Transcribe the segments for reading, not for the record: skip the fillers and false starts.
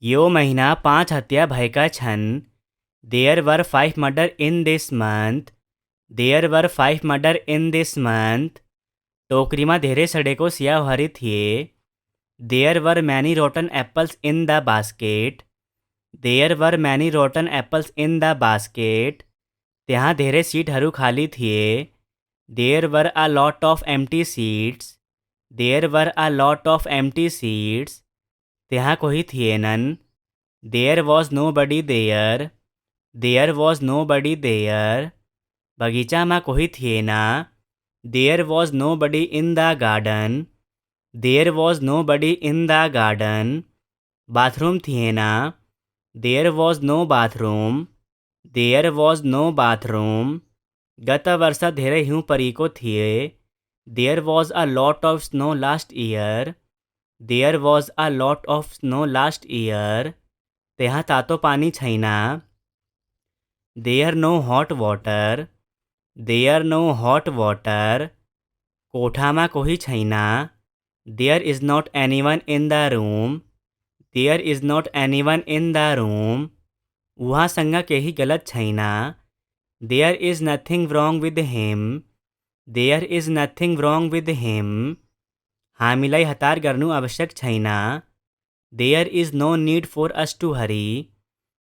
यो महीना 5 हत्या भएका छन्। There were 5 murder in this month. There were 5 murder in this month. टोकरीमा धेरै सडेको स्याउहरू थिए। There were many rotten apples in the basket. There were many rotten apples in the basket. त्यहाँ धेरै सिटहरू खाली थिए। There were a lot of empty seats. There were a lot of empty seats. त्यहाँ कोही थिएनन्। There was nobody there. There was nobody there. बगीचामा कोही थिएन। There was nobody in the garden. There was nobody in the garden. Bathroom थिएन। There was no bathroom. There was no bathroom. गत वर्ष धेरै हिउँ परेको थिए। There was a lot of snow last year. There was a lot of snow last year. त्यहाँ तातो पानी छैन। There no hot water. There no hot water. कोठामा कोही छैन। There is not anyone in the room. There is not anyone in the room. उहाँसँग केही गलत छैन। There is nothing wrong with him. There is nothing wrong with him. हामीलाई हतार गर्नु आवश्यक छैन। There is no need for us to hurry.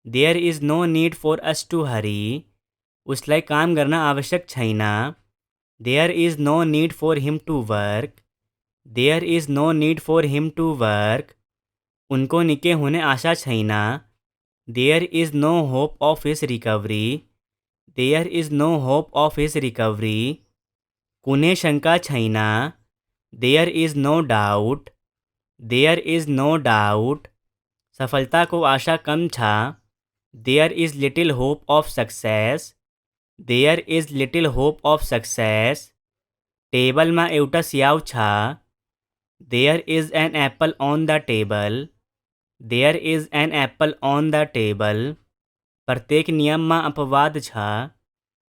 There is no need for us to hurry. उसलाई काम गर्न आवश्यक छैन। There is no need for him to work. There is no need for him to work. उनको निकै हुने आशा छैन। There is no hope of his recovery. There is no hope of his recovery. कुनै शंका छैन। There is no doubt. There is no doubt. सफलताको आशा कम छ। There is little hope of success. There is little hope of success. टेबलमा एउटा स्याउ छ। There is an apple on the table. There is an apple on the table. प्रत्येक नियममा अपवाद छ।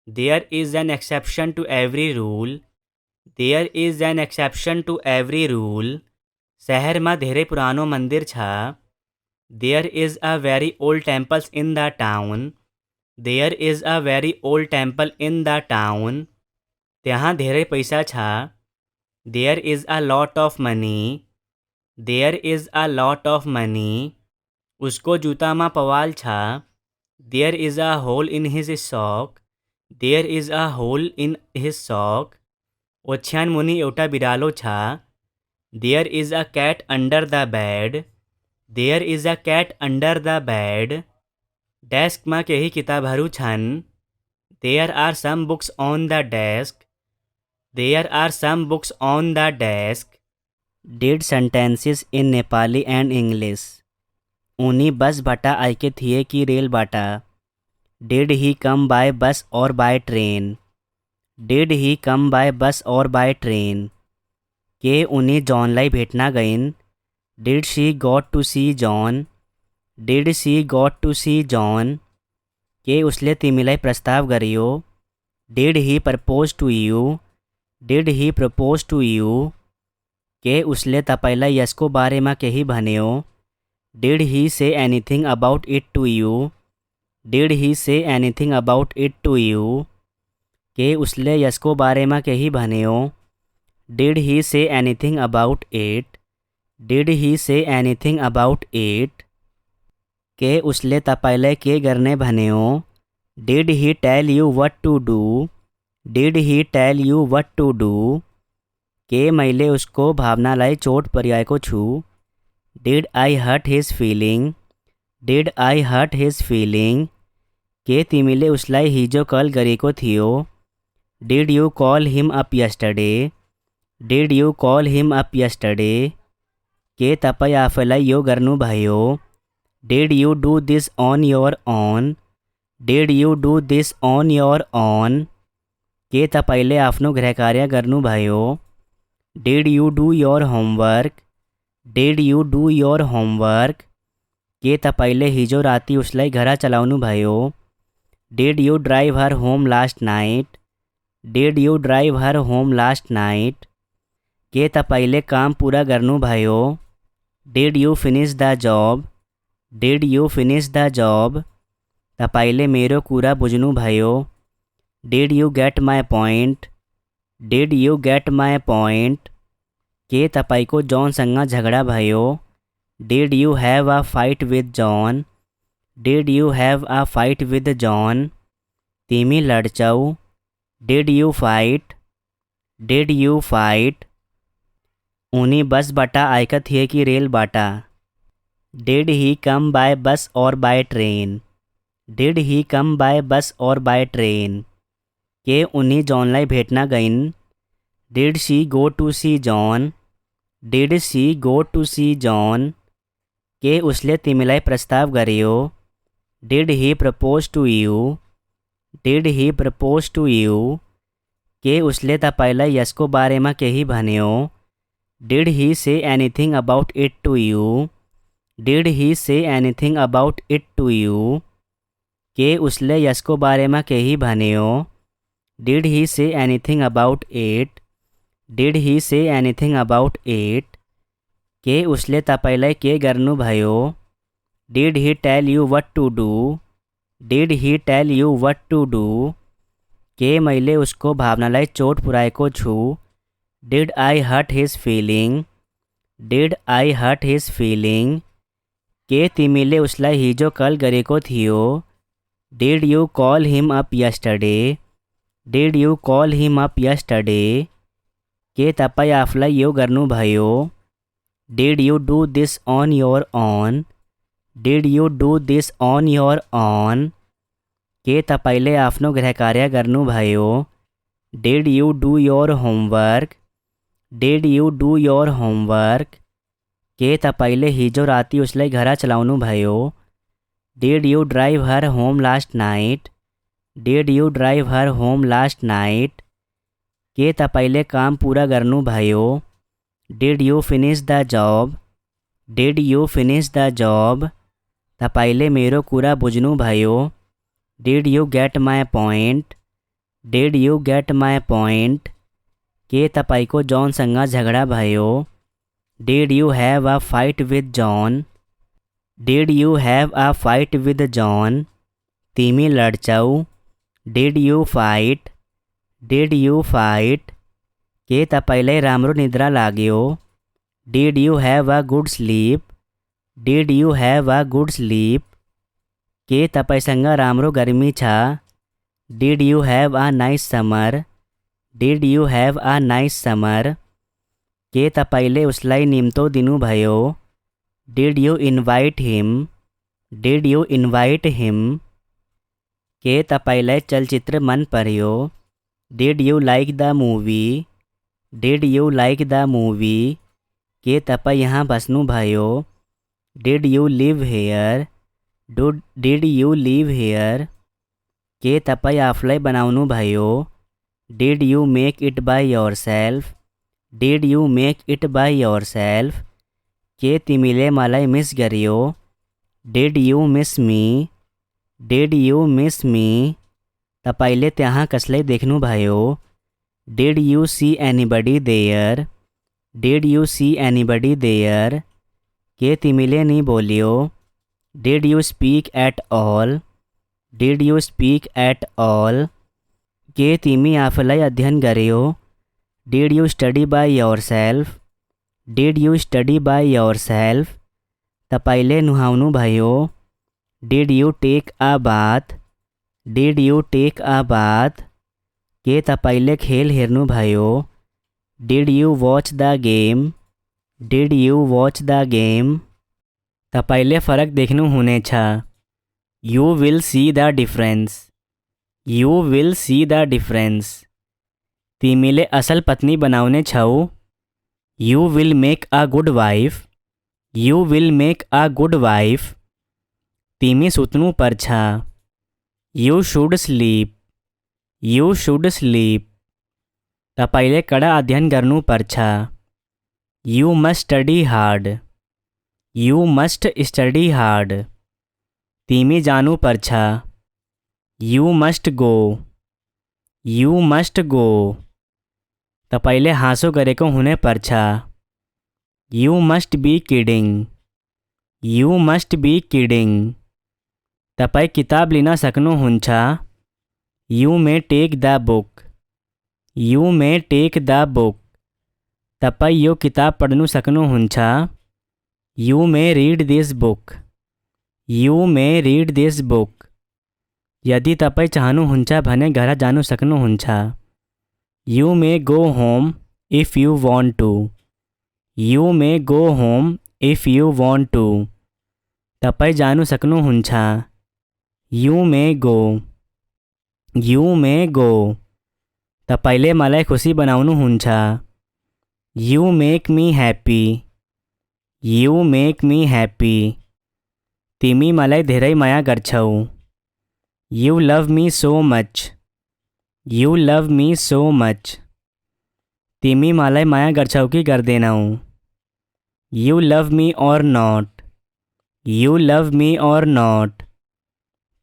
There is an exception to every rule. There is an exception to every rule. शहरमा धेरै पुरानो मन्दिर छ। There is a very old temples in the town. There is a very old temple in the town. त्यहाँ धेरै पैसा छ। There is a lot of money. There is a lot of money. उसको जुत्तामा पवाल छ। There is a hole in his sock. There is a hole in his sock. ओछ्यान मुनि एउटा बिरालो छ। There is a cat under the bed. There is a cat under the bed. डेस्कमा केही किताबहरू छन्। There are some books on the desk. There are some books on the desk. Dead sentences in Nepali and English. उनी bus बाटा आइके थिए कि रेल बाटा। Did he come by bus or by train. Did he come by bus or by train. के उनी जॉनलाई भेट्न गइन्। Did she got to see John. Did she got to see John. के उसले तिमीलाई प्रस्ताव गरियो। Did he propose to you. Did he propose to you. के उसले तपाईलाई यसको बारेमा केही भन्यो। Did he say anything about it to you. Did he say anything about it to you. के उसले यसको बारेमा केही भन्यो। Did he say anything about it. Did he say anything about it. के उसले तपाईलाई के गर्ने भन्यो। Did he tell you what to do. Did he tell you what to do. के मैले उसको भावनालाई चोट पुर्याएको छु। Did I hurt his feeling. Did I hurt his feeling. के तिमीले उसलाई हिजो कल गरेको थियो। Did you call him up yesterday. Did you call him up yesterday. के तपाईँ आफैलाई यो गर्नुभयो। Did you do this on your own. Did you do this on your own. के तपाईँले आफ्नो गृहकार्य गर्नुभयो। Did you do your homework. Did you do your homework. के तपाईँले हिजो राति उसलाई घर चलाउनुभयो। Did you drive her home last night. Did you drive her home last night. के तपाईँले काम पुरा गर्नुभयो। Did you finish the job. Did you finish the job? तपाईले मेरो कुरा बुझ्नुभयो? Did you get my point? Did you get my point? के तपाईको जॉनसँग झगडा भयो? Did you have a fight with John? Did you have a fight with John? तिमी लड्छौ? Did you fight? Did you fight? उनी बसबाट आएका थिए कि रेलबाट? Did he come by bus or by train? Did he come by bus or by train? के उनी जॉनलाई भेट्न गइन्? Did she go to see John? Did she go to see John? के उसले तिमीलाई प्रस्ताव गर्यो? Did he propose to you? Did he propose to you? के उसले तपाईलाई यसको बारेमा केही भन्यो? Did he say anything about it to you? Did he say anything about it to you? के उसले यसको बारेमा केही भन्यो? Did he say anything about it? Did he say anything about it? के उसले तपाईलाई के गर्नुभयो? Did he tell you what to do? Did he tell you what to do? के मैले उसको भावनालाई चोट पुर्याएको छु? Did I hurt his feeling? Did I hurt his feeling? के तिमीले उसलाई हिजो कल गरेको थियो? Did you call him up yesterday? Did you call him up yesterday? के तपाईँ आफूलाई यो गर्नुभयो? Did you do this on your own? Did you do this on your own? के तपाईले आफ्नो गृहकार्य गर्नुभयो? Did you do your homework? Did you do your homework? के तपाईले हिजो राति उसलाई घर चलाउनुभयो? Did you drive her home last night? Did you drive her home last night? के तपाईले काम पुरा गर्नुभयो? Did you finish the job? Did you finish the job? तपाईले मेरो कुरा बुझ्नुभयो? Did you get my point? Did you get my point? के तपाईको जॉनसँग झगडा भयो? Did you have a fight with John? Did you have a fight with John? तिमी लड्छौ? Did you fight? Did you fight? के तपाईलाई राम्रो निद्रा लाग्यो? Did you have a good sleep? Did you have a good sleep? के तपाईसँग राम्रो गर्मी छ? Did you have a nice summer? Did you have a nice summer? के तपाईले उसलाई निम्तो दिनुभयो? Did you invite him? Did you invite him? के तपाईलाई चलचित्र मन पर्यो? Did you like the movie? Did you like the movie? के तपाईँ यहाँ बस्नुभयो? Did you live here? Did you live here? के तपाईँ आफूलाई बनाउनुभयो? Did you make it by yourself? Did you make it by yourself? के तिमीले मलाई मिस गर्यो? Did you miss me? Did you miss me? तपाईले त्यहाँ कसलाई देख्नुभयो? Did you see anybody there? Did you see anybody there? के तिमीले नि बोल्यो? Did you speak at all? Did you speak at all? के तिमी आफूलाई अध्ययन गर्यो? Did you study by yourself? Did you study by yourself? तपाईले नुहाउनुभयो? Did you take a bath? Did you take a bath? के तपाईले खेल हेर्नुभयो? Did you watch the game? Did you watch the game? तपाईले फरक देख्नुहुनेछ। You will see the difference. You will see the difference. तिमीले असल पत्नी बनाउने छौ। You will make a good wife. You will make a good wife. तिमी सुत्नु पर्छ। You should sleep. You should sleep. तपाईले कडा अध्ययन गर्नुपर्छ। You must study hard. You must study hard. तिमी जानुपर्छ। You must go. You must go. तपाईले हाँसो गरेको हुनुपर्छ। You must be kidding. You must be kidding. तपाईँ किताब लिन सक्नुहुन्छ. You may take the book. You may take the book. तपाईँ यो किताब पढ्नु सक्नुहुन्छ. You may read this book. You may read this book. यदि तपाईँ चाहनुहुन्छ भने घर जानु सक्नुहुन्छ. You may go home if you want to. You may go home if you want to. तपाईँ जानु सक्नुहुन्छ. You may go. You may go. तपाईँले मलाई खुसी बनाउनुहुन्छ. You make me happy. You make me happy. तिमी मलाई धेरै माया गर्छौ. You love me so much. You love me so much. तिमी मलाई माया गर्छौ कि गर्दैनौ. You love me or not. You love me or not.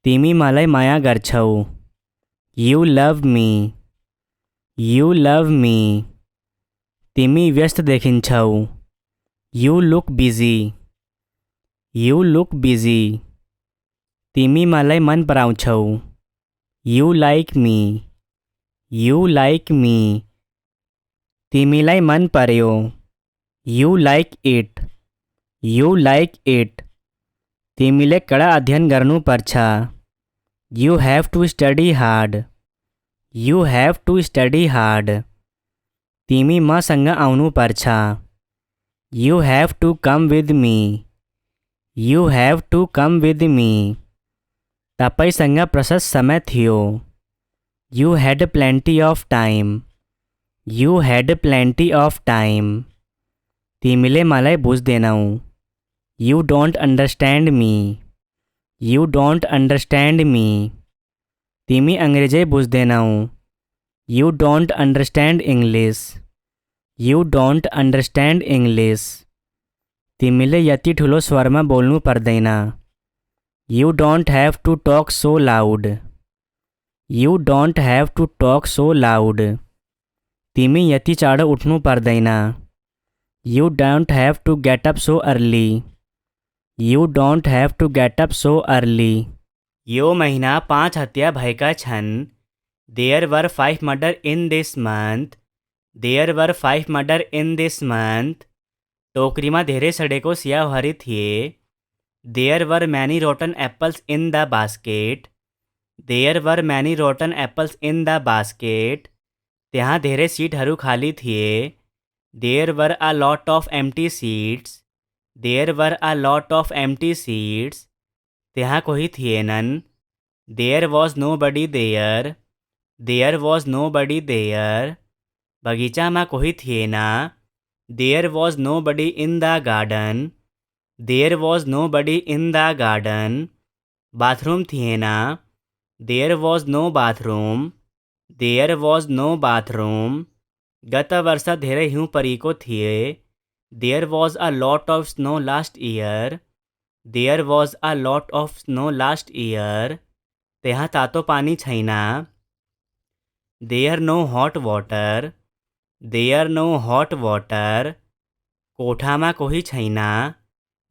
तिमी मलाई माया गर्छौ. You love me. You love me. तिमी व्यस्त देखिन्छौ. You look busy. You look busy. तिमी मलाई मन पराउँछौ. You like me. You like me. तिमीलाई मन पर्यो. You like it. You like it. तिमीले कडा अध्ययन गर्नुपर्छ. You have to study hard. You have to study hard. तिमी मसँग आउनुपर्छ. You have to come with me. You have to come with me. तपाईसँग प्रशस्त समय थियो. You had plenty of time. You had plenty of time. तिमीले मलाई बुझ्दैनौ. You don't understand me. You don't understand me. तिमी अंग्रेजी बुझ्दैनौ. You don't understand English. You don't understand English. तिमीले यति ठुलो स्वरमा बोल्नु पर्दैन. You don't have to talk so loud. You don't have to talk so loud. तिमी यति चाँडो उठ्नु पर्दैन. You don't have to get up so early. You don't have to get up so early. यो महीना 5 हत्या भएका छन्. There were 5 murder in this month. There were 5 murder in this month. टोकरीमा धेरै सडेको स्याउहरू थिए. There were many rotten apples in the basket. There were many rotten apples in the basket. त्यहाँ धेरै सिटहरू खाली थिए. There were a lot of empty seats. There were a lot of empty seats. त्यहाँ कोही थिएनन्. There was nobody there. There was nobody there. बगीचामा कोही थिएन. There was nobody in the garden. There was nobody in the garden. Bathroom थिएन. There was no bathroom. There was no bathroom. गत वर्ष धेरै हिउँ परेको थिए. There was a lot of snow last year. There was a lot of snow last year. त्यहाँ तातो पानी छैन. There no hot water. There no hot water. कोठामा कोही छैन.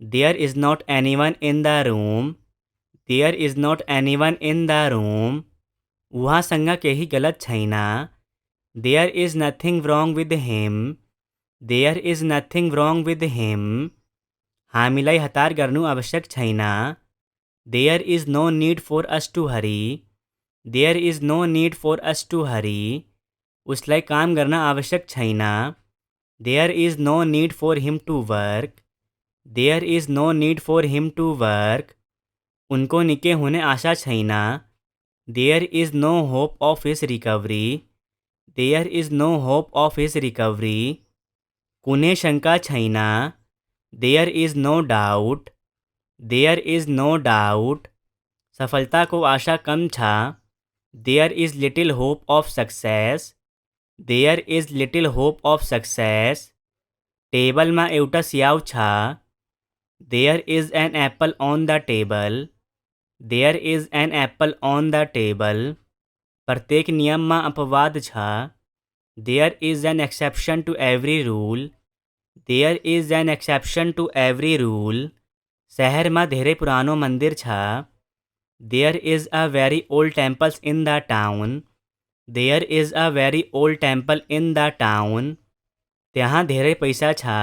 There is not anyone in the room. There is not anyone in the room. उहाँसँग केही गलत छैन. There is nothing wrong with him. There is nothing wrong with him. हामीलाई हतार गर्नु आवश्यक छैन. There is no need for us to hurry. There is no need for us to hurry. उसलाई काम गर्न आवश्यक छैन. There is no need for him to work. There is no need for him to work. उनको निकै हुने आशा छैन. There is no hope of his recovery. There is no hope of his recovery. कुनै शंका छैन. There is no doubt. There is no doubt. सफलता को आशा कम छ. There is little hope of success. There is little hope of success. टेबलमा एउटा स्याउ छ. There is an apple on the table. There is an apple on the table. प्रत्येक नियममा अपवाद छ. There is an exception to every rule. There is an exception to every rule. શહેરમાં धेरै पुरानो મંદિર છે. There is a very old temples in the town. There is a very old temple in the town. ત્યાં धेरै પૈસા છે.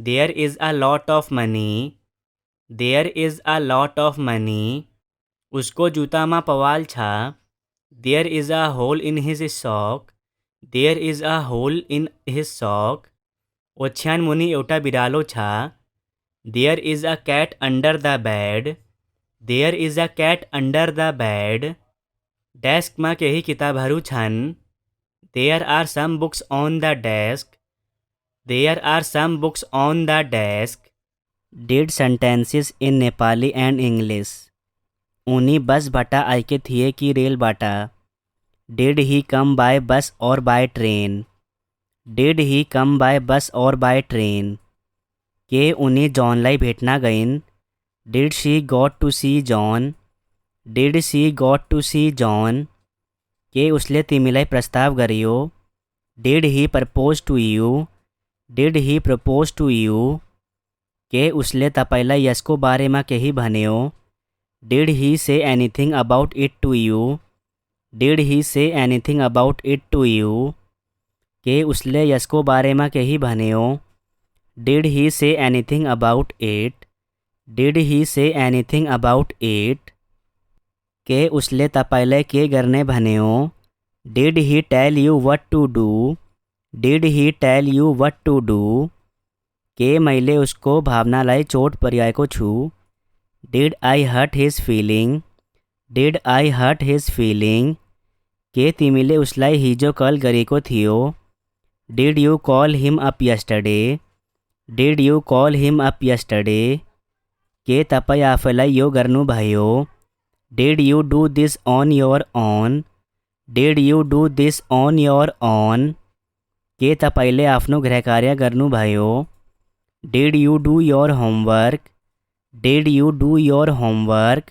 There is a lot of money. There is a lot of money. उसको जूताમાં પવાલ છે. There is a hole in his sock. There is a hole in his sock. ઓછ્યાન મુનિ एउटा बिरालो છે. There is a cat under the bed. There is a cat under the bed. डेस्कમાં કેહી કિતાબहरू छन्. There are some books on the desk. There are some books on the desk. Did sentences in Nepali and English. उनी बस बटा आइके थिए कि रेल बाटा. Did he come by bus or by train? Did he come by bus or by train? के उनी जॉनलाई भेटना गइन्. Did she got to see John? Did she got to see John? के उसले तिमीलाई प्रस्ताव गरियो. Did he propose to you? Did he propose to you? के उसले तपाईलाई यसको बारेमा केही भन्यो. Did he say anything about it to you? Did he say anything about it to you? के उसले यसको बारेमा केही भन्यो. Did he say anything about it? Did he say anything about it? के उसले तपाईलाई के गर्ने भन्यो. Did he tell you what to do? Did he tell you what to do? के मैले उसको भावनालाई चोट पुर्याएको छु. Did I hurt his feeling? Did I hurt his feeling? के तिमीले उसलाई हिजो कल गरेको थियो. Did you call him up yesterday? Did you call him up yesterday? के तपाईँ आफैलाई यो गर्नुभयो. Did you do this on your own? Did you do this on your own? के तपाईले आफ्नो गृहकार्य गर्नुभयो. Did you do your homework? Did you do your homework?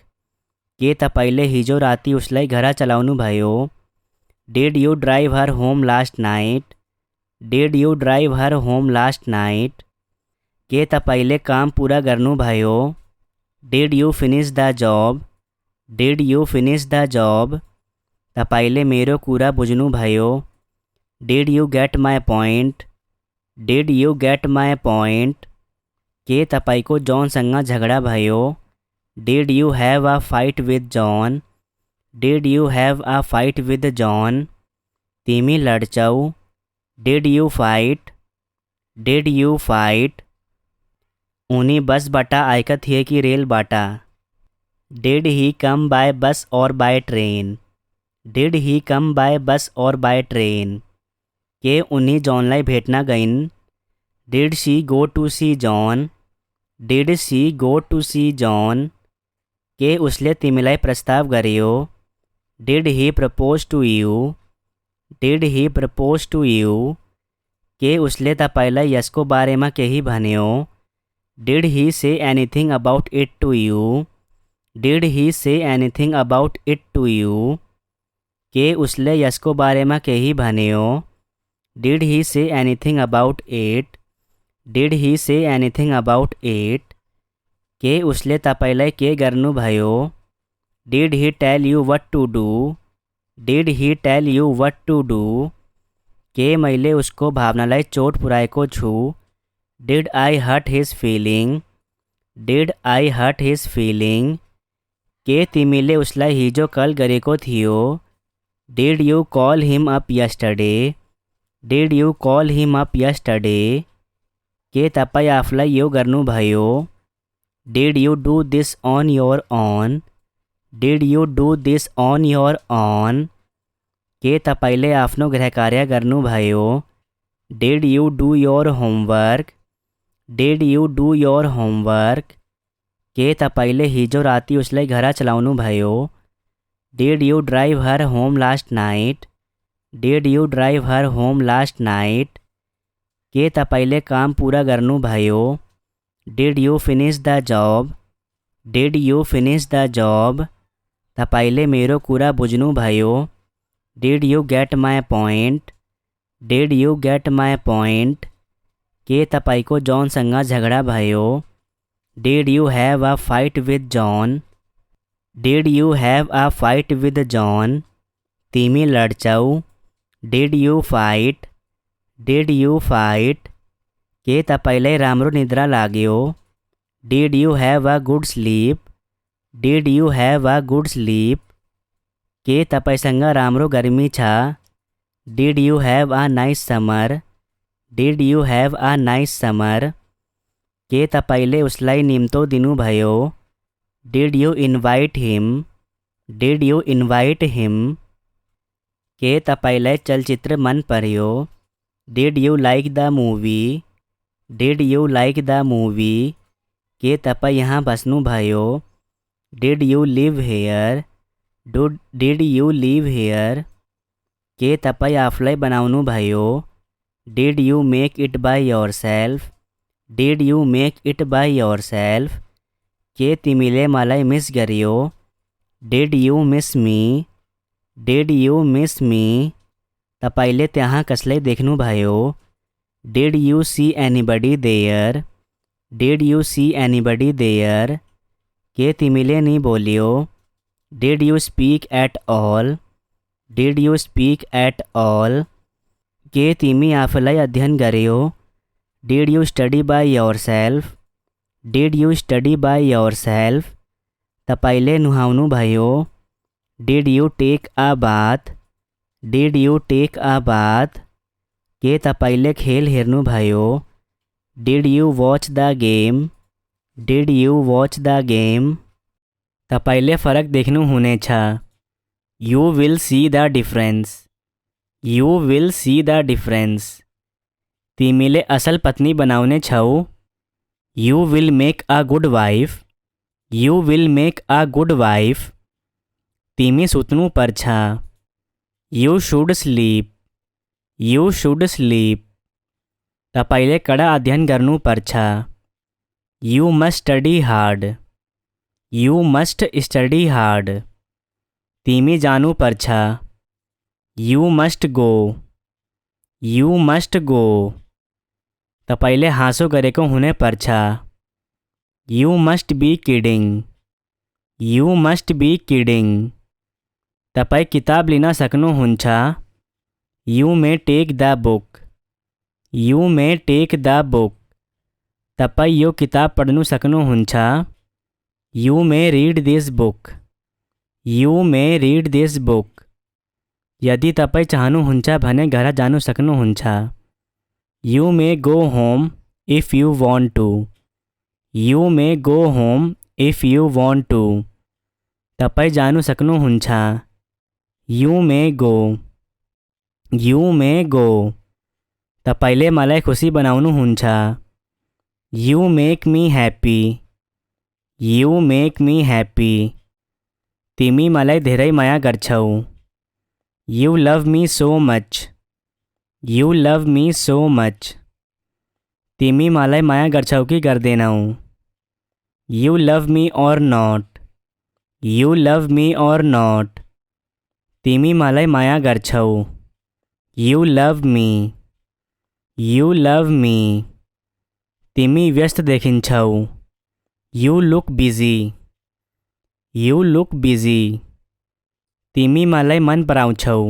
के तपाईले हिजो राति उसलाई घर चलाउनु भयो. Did you drive her home last night? Did you drive her home last night? के तपाईले काम पूरा गर्नुभयो. Did you finish the job? Did you finish the job? तपाईले मेरो कुरा बुझ्नुभयो. Did you get my point? Did you get my point? के तपाईको जॉनसँग झगडा भयो. Did you have a fight with John? Did you have a fight with John? तिमी लड्छौ. Did you fight? Did you fight? उनी बस बटा आएका थिए कि रेल बाटा. Did he come by bus or by train? Did he come by bus or by train? के उनी जॉनलाई भेट्न गइन्. Did she go to see John? Did she go to see John? के उसले तिमीलाई प्रस्ताव गर्यो. Did he propose to you? Did he propose to you? के उसले तपाईलाई यसको बारेमा केही भन्यो. Did he say anything about it to you? Did he say anything about it to you? के उसले यसको बारेमा केही भन्यो. Did he say anything about it? Did he say anything about it? के उसले तपाईलाई के गर्नुभयो. Did he tell you what to do? Did he tell you what to do? के मैले उसको भावनालाई चोट पुर्याएको छु. Did I hurt his feeling? Did I hurt his feeling? के तिमीले उसलाई हिजो कल गरेको थियो. Did you call him up yesterday? Did you call him up yesterday? के तपाईँ आफूलाई यो गर्नुभयो. Did you do this on your own? Did you do this on your own? के तपाईले आफ्नो गृहकार्य गर्नुभयो. Did you do your homework? Did you do your homework? के तपाईले हिजो राति उसलाई घर चलाउनु भयो. Did you drive her home last night? Did you drive her home last night? के तपाईले काम पूरा गर्नुभयो. Did you finish the job? Did you finish the job? तपाईले मेरो कुरा बुझ्नुभयो. Did you get my point? Did you get my point? के तपाईको जॉनसँग झगडा भयो. Did you have a fight with John? Did you have a fight with John? तिमी लड्छौ? Did you fight? Did you fight? के तपाईलाई राम्रो निद्रा लाग्यो? Did you have a good sleep? Did you have a good sleep? के तपाईसँग राम्रो गर्मी छ? Did you have a nice summer? Did you have a nice summer? के तपाईले उसलाई निम्तो दिनुभयो? Did you invite him? Did you invite him? के तपाईलाई चलचित्र मन पर्यो? Did you like the movie? Did you like the movie? के तपाईँ यहाँ बस्नुभयो? Did you live here? Did you live here? के तपाईँ आफूलाई बनाउनुभयो? Did you make it by yourself? Did you make it by yourself? के तिमीले मलाई मिस गर्यो? Did you miss me? Did you miss me? तपाईले त्यहाँ कसलाई देख्नुभयो? Did you see anybody there? Did you see anybody there? के तिमीले नि बोल्यो? Did you speak at all? Did you speak at all? के तिमी आफूलाई अध्ययन गर्यो? Did you study by yourself? Did you study by yourself? तपाईले नुहाउनुभयो? Did you take a bath? Did you take a bath? के तपाईले खेल हेर्नुभयो? Did you watch the game? Did you watch the game? तपाईले फरक देख्नुहुनेछ. You will see the difference. You will see the difference. तिमीले असल पत्नी बनाउने छौ? You will make a good wife. You will make a good wife. तिमी सुत्नु पर्छ. You should sleep. You should sleep. तपाईले कडा अध्ययन गर्नु पर्छ. You must study hard. You must study hard. तिमी जानु पर्छ. You must go. You must go. तपाईले हाँसो गरेको हुने पर्छ. You must be kidding. You must be kidding. तपाईँ किताब लिन सक्नुहुन्छ. You may take the book. You may take the book. तपाईँ यो किताब पढ्नु सक्नुहुन्छ. You may read this book. You may read this book. यदि तपाईँ चाहनुहुन्छ भने घर जानु सक्नुहुन्छ. You may go home if you want to. You may go home if you want to. तपाईँ जानु सक्नुहुन्छ. You may go. You may go. तपाईले मलाई खुसी बनाउनुहुन्छ. You make me happy. You make me happy. तिमी मलाई धेरै माया गर्छौ. You love me so much. You love me so much. तिमी मलाई माया गर्छौ कि गर्दैनौ? You love me or not. You love me or not. तिमी मलाई माया गर्छौ. You love me. You love me. तिमी व्यस्त देखिन्छौ. You look busy. You look busy. तिमी मलाई मन पराउँछौ.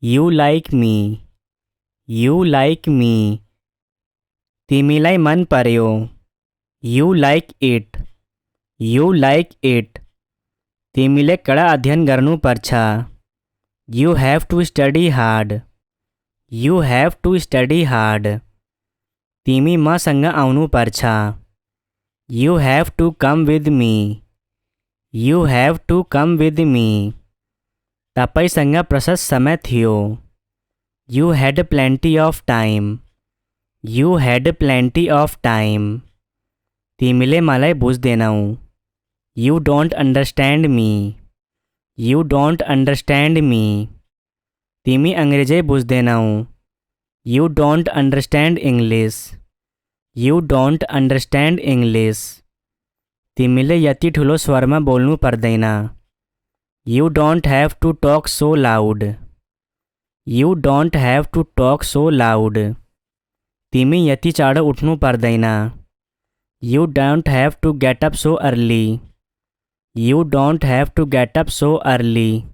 You like me. You like me. तिमीलाई मन पर्यो. You like it. You like it. तिमीले कडा अध्ययन गर्नु पर्छ. You have to study hard. You have to study hard. तिमी मसँग आउनु पर्छ. You have to come with me. You have to come with me. तपाईसँग प्रशस्त समय थियो. You had plenty of time. You had plenty of time. तिमीले मलाई बुझ्दैनौ. You don't understand me. You don't understand me. तिमी अंग्रेजी बुझ्दैनौ. You don't understand English. You don't understand English. तिमीले यति ठुलो स्वरमा बोल्नु पर्दैन. You don't have to talk so loud. You don't have to talk so loud. तिमी यति चाँडो उठ्नु पर्दैन. You don't have to get up so early. You don't have to get up so early.